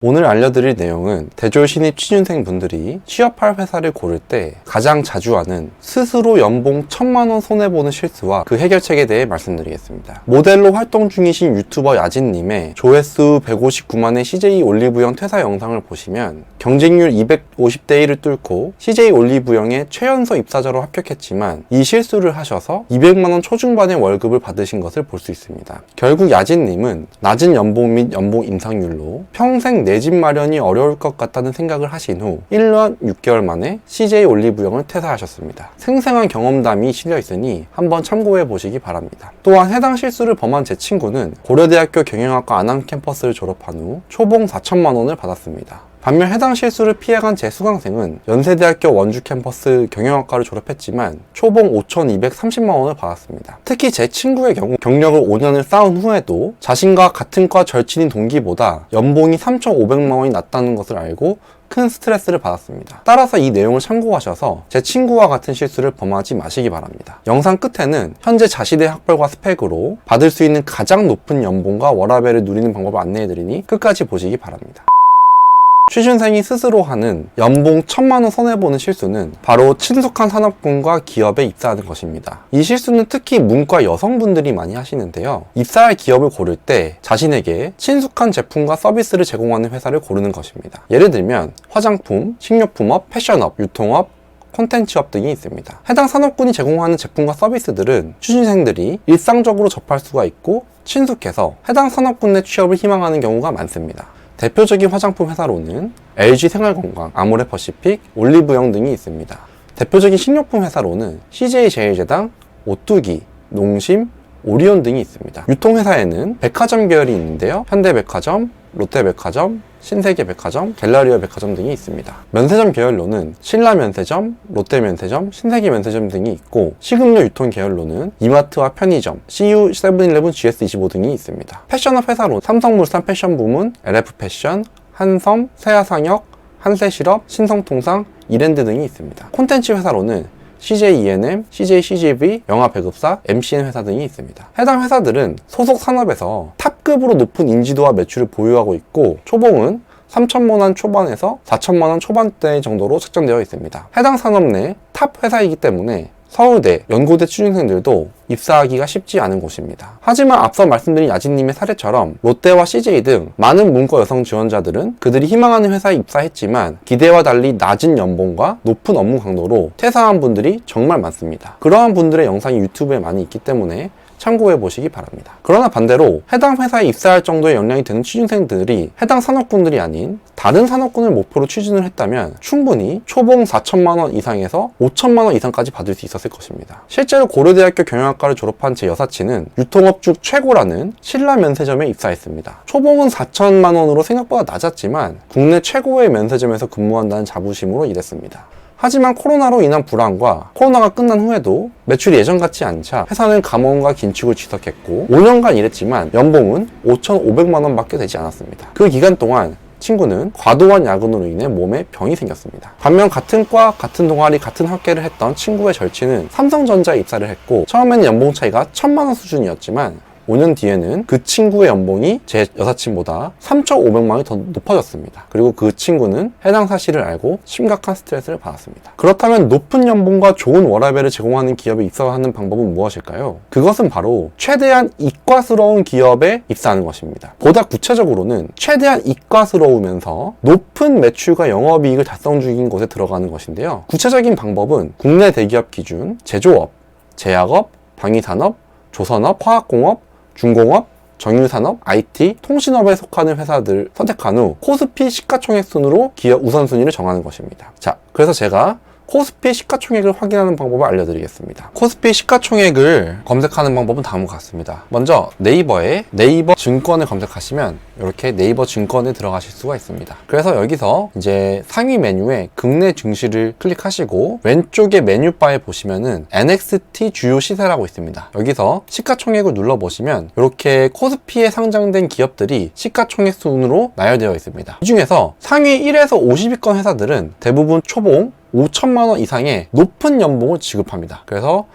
오늘 알려드릴 내용은 대졸 신입 취준생 분들이 취업할 회사를 고를 때 가장 자주 하는 스스로 연봉 1000만원 손해보는 실수와 그 해결책에 대해 말씀드리겠습니다. 모델로 활동 중이신 유튜버 야진님의 조회수 159만의 CJ 올리브영 퇴사 영상을 보시면 경쟁률 250대 1을 뚫고 CJ 올리브영에 최연소 입사자로 합격했지만 이 실수를 하셔서 200만원 초중반의 월급을 받으신 것을 볼 수 있습니다. 결국 야진님은 낮은 연봉 및 연봉 인상률로 평생 내 집 마련이 어려울 것 같다는 생각을 하신 후 1년 6개월 만에 CJ 올리브영을 퇴사하셨습니다. 생생한 경험담이 실려 있으니 한번 참고해 보시기 바랍니다. 또한 해당 실수를 범한 제 친구는 고려대학교 경영학과 안암 캠퍼스를 졸업한 후 초봉 4천만 원을 받았습니다. 반면 해당 실수를 피해간 제 수강생은 연세대학교 원주 캠퍼스 경영학과를 졸업했지만 초봉 5,230만 원을 받았습니다. 특히 제 친구의 경우 경력을 5년을 쌓은 후에도 자신과 같은 과 절친인 동기보다 연봉이 3,500만 원이 낮다는 것을 알고 큰 스트레스를 받았습니다. 따라서 이 내용을 참고하셔서 제 친구와 같은 실수를 범하지 마시기 바랍니다. 영상 끝에는 현재 자신의 학벌과 스펙으로 받을 수 있는 가장 높은 연봉과 워라밸을 누리는 방법을 안내해드리니 끝까지 보시기 바랍니다. 취준생이 스스로 하는 연봉 1000만원 손해보는 실수는 바로 친숙한 산업군과 기업에 입사하는 것입니다. 이 실수는 특히 문과 여성분들이 많이 하시는데요. 입사할 기업을 고를 때 자신에게 친숙한 제품과 서비스를 제공하는 회사를 고르는 것입니다. 예를 들면 화장품, 식료품업, 패션업, 유통업, 콘텐츠업 등이 있습니다. 해당 산업군이 제공하는 제품과 서비스들은 취준생들이 일상적으로 접할 수가 있고 친숙해서 해당 산업군 내 취업을 희망하는 경우가 많습니다. 대표적인 화장품 회사로는 LG생활건강, 아모레퍼시픽, 올리브영 등이 있습니다. 대표적인 식료품 회사로는 CJ제일제당, 오뚜기, 농심, 오리온 등이 있습니다. 유통회사에는 백화점 계열이 있는데요. 현대백화점, 롯데백화점, 신세계백화점, 갤러리아 백화점 등이 있습니다. 면세점 계열로는 신라면세점, 롯데면세점, 신세계면세점 등이 있고 식음료 유통 계열로는 이마트와 편의점, CU, 세븐일레븐, GS25 등이 있습니다. 패션업 회사로 삼성물산 패션 부문, LF패션, 한섬, 세아상혁, 한세실업, 신성통상, 이랜드 등이 있습니다. 콘텐츠 회사로는 CJ ENM, CJ CGV, 영화배급사, MCN 회사 등이 있습니다. 해당 회사들은 소속 산업에서 탑급으로 높은 인지도와 매출을 보유하고 있고 초봉은 3천만 원 초반에서 4천만 원 초반대 정도로 책정되어 있습니다. 해당 산업 내 탑 회사이기 때문에 서울대, 연고대 취준생들도 입사하기가 쉽지 않은 곳입니다. 하지만 앞서 말씀드린 야진님의 사례처럼 롯데와 CJ 등 많은 문과 여성 지원자들은 그들이 희망하는 회사에 입사했지만 기대와 달리 낮은 연봉과 높은 업무 강도로 퇴사한 분들이 정말 많습니다. 그러한 분들의 영상이 유튜브에 많이 있기 때문에 참고해 보시기 바랍니다. 그러나 반대로 해당 회사에 입사할 정도의 역량이 되는 취준생들이 해당 산업군들이 아닌 다른 산업군을 목표로 취준을 했다면 충분히 초봉 4천만 원 이상에서 5천만 원 이상까지 받을 수 있었을 것입니다. 실제로 고려대학교 경영학과를 졸업한 제 여사친은 유통업 중 최고라는 신라면세점에 입사했습니다. 초봉은 4천만 원으로 생각보다 낮았지만 국내 최고의 면세점에서 근무한다는 자부심으로 일했습니다. 하지만 코로나로 인한 불황과 코로나가 끝난 후에도 매출이 예전 같지 않자 회사는 감원과 긴축을 지속했고 5년간 일했지만 연봉은 5,500만 원밖에 되지 않았습니다. 그 기간 동안 친구는 과도한 야근으로 인해 몸에 병이 생겼습니다. 반면 같은 과, 같은 동아리, 같은 학계를 했던 친구의 절친은 삼성전자에 입사를 했고 처음에는 연봉 차이가 1000만 원 수준이었지만 5년 뒤에는 그 친구의 연봉이 제 여사친보다 3,500만 원이 더 높아졌습니다. 그리고 그 친구는 해당 사실을 알고 심각한 스트레스를 받았습니다. 그렇다면 높은 연봉과 좋은 워라밸을 제공하는 기업에 입사하는 방법은 무엇일까요? 그것은 바로 최대한 이과스러운 기업에 입사하는 것입니다. 보다 구체적으로는 최대한 이과스러우면서 높은 매출과 영업이익을 달성 중인 곳에 들어가는 것인데요. 구체적인 방법은 국내 대기업 기준 제조업, 제약업, 방위산업, 조선업, 화학공업, 중공업, 정유산업, IT, 통신업에 속하는 회사들 선택한 후 코스피 시가총액 순으로 기업 우선순위를 정하는 것입니다. 자, 그래서 제가 코스피 시가총액을 확인하는 방법을 알려드리겠습니다. 코스피 시가총액을 검색하는 방법은 다음과 같습니다. 먼저 네이버에 네이버 증권을 검색하시면 이렇게 네이버 증권에 들어가실 수가 있습니다. 그래서 여기서 이제 상위 메뉴에 국내 증시를 클릭하시고 왼쪽에 메뉴바에 보시면은 NXT 주요 시세라고 있습니다. 여기서 시가총액을 눌러보시면 이렇게 코스피에 상장된 기업들이 시가총액 순으로 나열되어 있습니다. 이 중에서 상위 1에서 50위권 회사들은 대부분 초봉 5천만 원 이상의 높은 연봉을 지급합니다. 그래서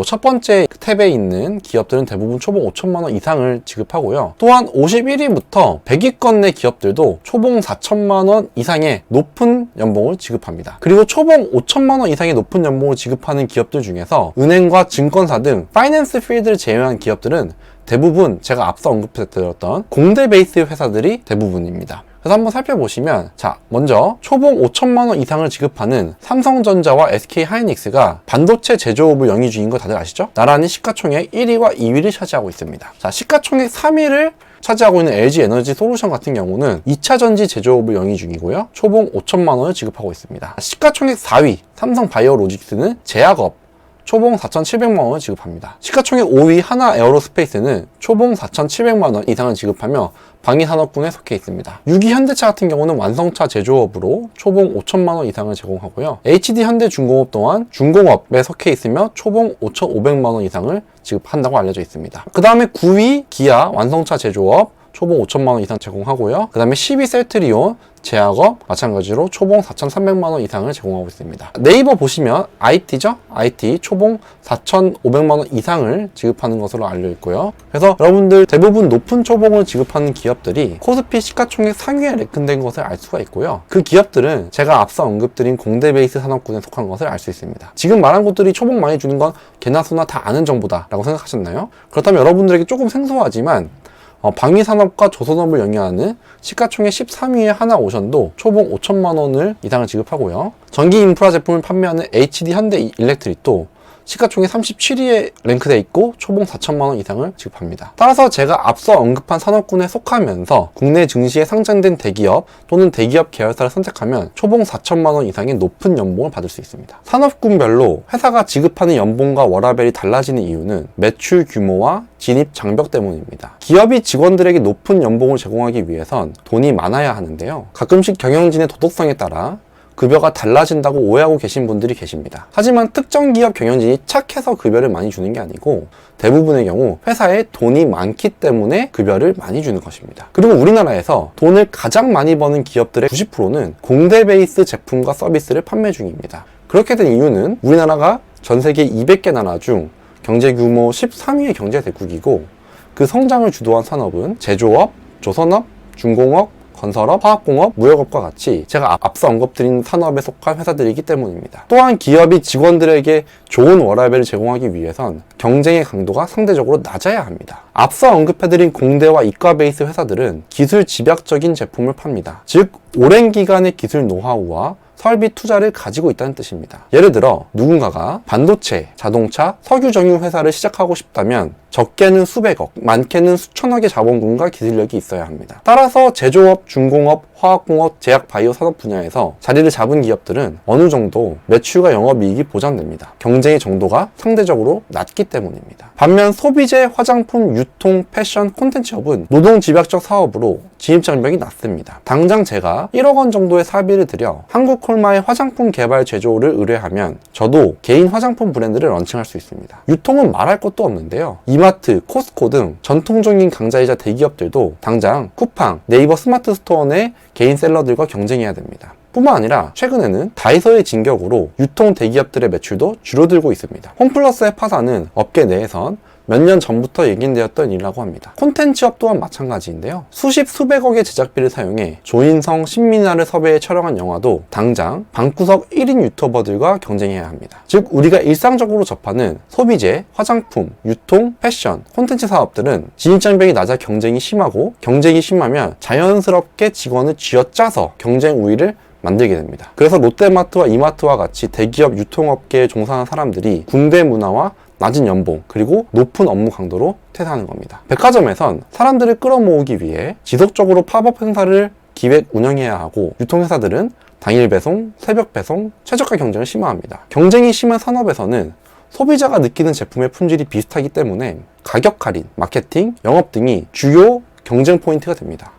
첫 번째 탭에 있는 기업들은 대부분 초봉 5천만 원 이상을 지급하고요. 또한 51위부터 100위권 내 기업들도 초봉 4천만 원 이상의 높은 연봉을 지급합니다. 그리고 초봉 5천만 원 이상의 높은 연봉을 지급하는 기업들 중에서 은행과 증권사 등 파이낸스 필드를 제외한 기업들은 대부분 제가 앞서 언급해드렸던 공대 베이스 회사들이 대부분입니다. 그래서 한번 살펴보시면, 자, 먼저 초봉 5천만 원 이상을 지급하는 삼성전자와 SK하이닉스가 반도체 제조업을 영위 중인 거 다들 아시죠? 나란히 시가총액 1위와 2위를 차지하고 있습니다. 자, 시가총액 3위를 차지하고 있는 LG에너지 솔루션 같은 경우는 2차 전지 제조업을 영위 중이고요. 초봉 5천만 원을 지급하고 있습니다. 시가총액 4위 삼성바이오로직스는 제약업 초봉 4,700만 원을 지급합니다. 시가총액 5위 하나에어로스페이스는 초봉 4,700만 원 이상을 지급하며 방위산업군에 속해 있습니다. 6위 현대차 같은 경우는 완성차 제조업으로 초봉 5천만 원 이상을 제공하고요. HD현대중공업 또한 중공업에 속해 있으며 초봉 5,500만 원 이상을 지급한다고 알려져 있습니다. 그 다음에 9위 기아 완성차 제조업 초봉 5천만 원 이상 제공하고요. 그 다음에 10위 셀트리온 제약업 마찬가지로 초봉 4,300만 원 이상을 제공하고 있습니다. 네이버 보시면 IT죠? IT 초봉 4,500만 원 이상을 지급하는 것으로 알려 있고요. 그래서 여러분들 대부분 높은 초봉을 지급하는 기업들이 코스피 시가총액 상위에 랭크된 것을 알 수가 있고요. 그 기업들은 제가 앞서 언급드린 공대 베이스 산업군에 속한 것을 알 수 있습니다. 지금 말한 곳들이 초봉 많이 주는 건 개나 소나 다 아는 정보다 라고 생각하셨나요? 그렇다면 여러분들에게 조금 생소하지만 방위산업과 조선업을 영위하는 시가총액 13위의 하나오션도 초봉 5천만 원을 이상을 지급하고요. 전기 인프라 제품을 판매하는 HD현대일렉트릭도 시가총액 37위에 랭크되어 있고 초봉 4천만 원 이상을 지급합니다. 따라서 제가 앞서 언급한 산업군에 속하면서 국내 증시에 상장된 대기업 또는 대기업 계열사를 선택하면 초봉 4천만 원 이상의 높은 연봉을 받을 수 있습니다. 산업군별로 회사가 지급하는 연봉과 워라밸이 달라지는 이유는 매출 규모와 진입 장벽 때문입니다. 기업이 직원들에게 높은 연봉을 제공하기 위해선 돈이 많아야 하는데요. 가끔씩 경영진의 도덕성에 따라 급여가 달라진다고 오해하고 계신 분들이 계십니다. 하지만 특정 기업 경영진이 착해서 급여를 많이 주는 게 아니고 대부분의 경우 회사에 돈이 많기 때문에 급여를 많이 주는 것입니다. 그리고 우리나라에서 돈을 가장 많이 버는 기업들의 90%는 공대 베이스 제품과 서비스를 판매 중입니다. 그렇게 된 이유는 우리나라가 전 세계 200개 나라 중 경제 규모 13위의 경제 대국이고 그 성장을 주도한 산업은 제조업, 조선업, 중공업, 건설업, 화학공업, 무역업과 같이 제가 앞서 언급드린 산업에 속한 회사들이기 때문입니다. 또한 기업이 직원들에게 좋은 워라밸을 제공하기 위해선 경쟁의 강도가 상대적으로 낮아야 합니다. 앞서 언급해드린 공대와 이과 베이스 회사들은 기술 집약적인 제품을 팝니다. 즉, 오랜 기간의 기술 노하우와 설비 투자를 가지고 있다는 뜻입니다. 예를 들어 누군가가 반도체, 자동차, 석유 정유 회사를 시작하고 싶다면 적게는 수백억, 많게는 수천억의 자본금과 기술력이 있어야 합니다. 따라서 제조업, 중공업, 화학공업, 제약 바이오 산업 분야에서 자리를 잡은 기업들은 어느 정도 매출과 영업이익이 보장됩니다. 경쟁의 정도가 상대적으로 낮기 때문입니다. 반면 소비재, 화장품, 유통, 패션, 콘텐츠업은 노동 집약적 사업으로 진입장벽이 낮습니다. 당장 제가 1억 원 정도의 사비를 들여 한국콜마의 화장품 개발 제조를 의뢰하면 저도 개인 화장품 브랜드를 런칭할 수 있습니다. 유통은 말할 것도 없는데요. 이마트, 코스코 등 전통적인 강자이자 대기업들도 당장 쿠팡, 네이버 스마트 스토어 내 개인 셀러들과 경쟁해야 됩니다. 뿐만 아니라 최근에는 다이소의 진격으로 유통 대기업들의 매출도 줄어들고 있습니다. 홈플러스의 파산은 업계 내에선 몇 년 전부터 예견되었던 일이라고 합니다. 콘텐츠업 또한 마찬가지인데요. 수십 수백억의 제작비를 사용해 조인성, 신민아를 섭외해 촬영한 영화도 당장 방구석 1인 유튜버들과 경쟁해야 합니다. 즉 우리가 일상적으로 접하는 소비재, 화장품, 유통, 패션, 콘텐츠 사업들은 진입장벽이 낮아 경쟁이 심하고 경쟁이 심하면 자연스럽게 직원을 쥐어짜서 경쟁 우위를 만들게 됩니다. 그래서 롯데마트와 이마트와 같이 대기업 유통업계에 종사하는 사람들이 군대 문화와 낮은 연봉 그리고 높은 업무 강도로 퇴사하는 겁니다. 백화점에선 사람들을 끌어모으기 위해 지속적으로 팝업 행사를 기획 운영해야 하고 유통회사들은 당일 배송, 새벽 배송, 최저가 경쟁을 심화합니다. 경쟁이 심한 산업에서는 소비자가 느끼는 제품의 품질이 비슷하기 때문에 가격 할인, 마케팅, 영업 등이 주요 경쟁 포인트가 됩니다.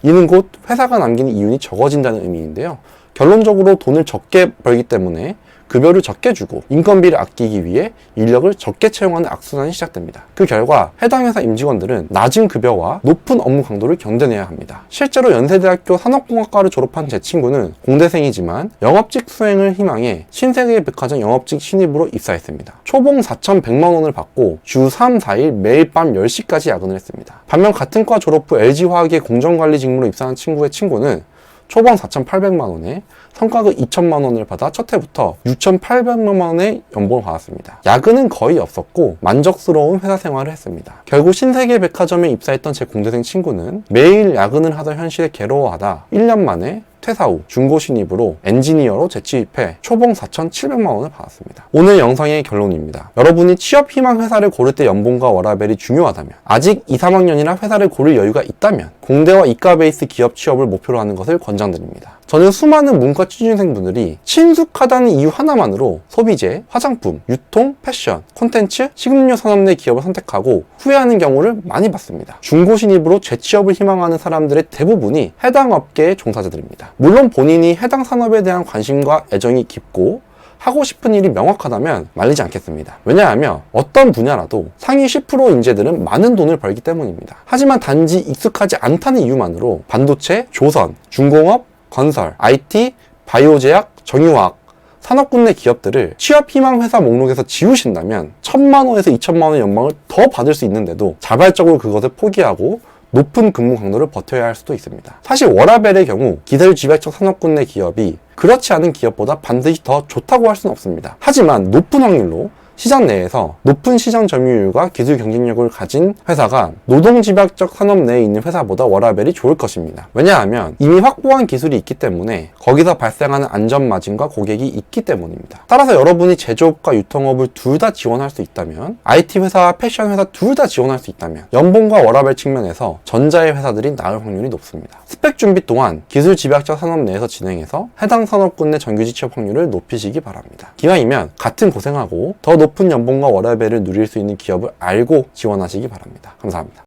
이는 곧 회사가 남기는 이윤이 적어진다는 의미인데요. 결론적으로 돈을 적게 벌기 때문에 급여를 적게 주고 인건비를 아끼기 위해 인력을 적게 채용하는 악순환이 시작됩니다. 그 결과 해당 회사 임직원들은 낮은 급여와 높은 업무 강도를 견뎌내야 합니다. 실제로 연세대학교 산업공학과를 졸업한 제 친구는 공대생이지만 영업직 수행을 희망해 신세계백화점 영업직 신입으로 입사했습니다. 초봉 4,100만 원을 받고 주 3, 4일 매일 밤 10시까지 야근을 했습니다. 반면 같은 과 졸업 후 LG화학의 공정관리 직무로 입사한 친구의 친구는 초봉 4,800만 원에 성과급 2천만 원을 받아 첫 해부터 6,800만 원의 연봉을 받았습니다. 야근은 거의 없었고 만족스러운 회사 생활을 했습니다. 결국 신세계백화점에 입사했던 제 공대생 친구는 매일 야근을 하던 현실에 괴로워하다 1년 만에 퇴사 후 중고 신입으로 엔지니어로 재취입해 초봉 4,700만 원을 받았습니다. 오늘 영상의 결론입니다. 여러분이 취업 희망 회사를 고를 때 연봉과 워라밸이 중요하다면, 아직 2, 3학년이나 회사를 고를 여유가 있다면 공대와 이과 베이스 기업 취업을 목표로 하는 것을 권장드립니다. 저는 수많은 문과 취준생분들이 친숙하다는 이유 하나만으로 소비재, 화장품, 유통, 패션, 콘텐츠, 식음료 산업 내 기업을 선택하고 후회하는 경우를 많이 봤습니다. 중고 신입으로 재취업을 희망하는 사람들의 대부분이 해당 업계의 종사자들입니다. 물론 본인이 해당 산업에 대한 관심과 애정이 깊고 하고 싶은 일이 명확하다면 말리지 않겠습니다. 왜냐하면 어떤 분야라도 상위 10% 인재들은 많은 돈을 벌기 때문입니다. 하지만 단지 익숙하지 않다는 이유만으로 반도체, 조선, 중공업, 건설, IT, 바이오제약, 정유화학, 산업군 내 기업들을 취업 희망 회사 목록에서 지우신다면 1,000만 원에서 2,000만 원의 연봉을 더 받을 수 있는데도 자발적으로 그것을 포기하고 높은 근무 강도를 버텨야 할 수도 있습니다. 사실 워라밸의 경우 기술집약적 산업군 내 기업이 그렇지 않은 기업보다 반드시 더 좋다고 할 수는 없습니다. 하지만 높은 확률로 시장 내에서 높은 시장 점유율과 기술 경쟁력을 가진 회사가 노동집약적 산업 내에 있는 회사보다 워라밸이 좋을 것입니다. 왜냐하면 이미 확보한 기술이 있기 때문에 거기서 발생하는 안전마진과 고객이 있기 때문입니다. 따라서 여러분이 제조업과 유통업을 둘 다 지원할 수 있다면, IT 회사와 패션 회사 둘 다 지원할 수 있다면 연봉과 워라밸 측면에서 전자의 회사들이 나을 확률이 높습니다. 스펙 준비 또한 기술 집약적 산업 내에서 진행해서 해당 산업군 내 정규직 취업 확률을 높이시기 바랍니다. 기왕이면 같은 고생하고 더 높은 연봉과 워라밸을 누릴 수 있는 기업을 알고 지원하시기 바랍니다. 감사합니다.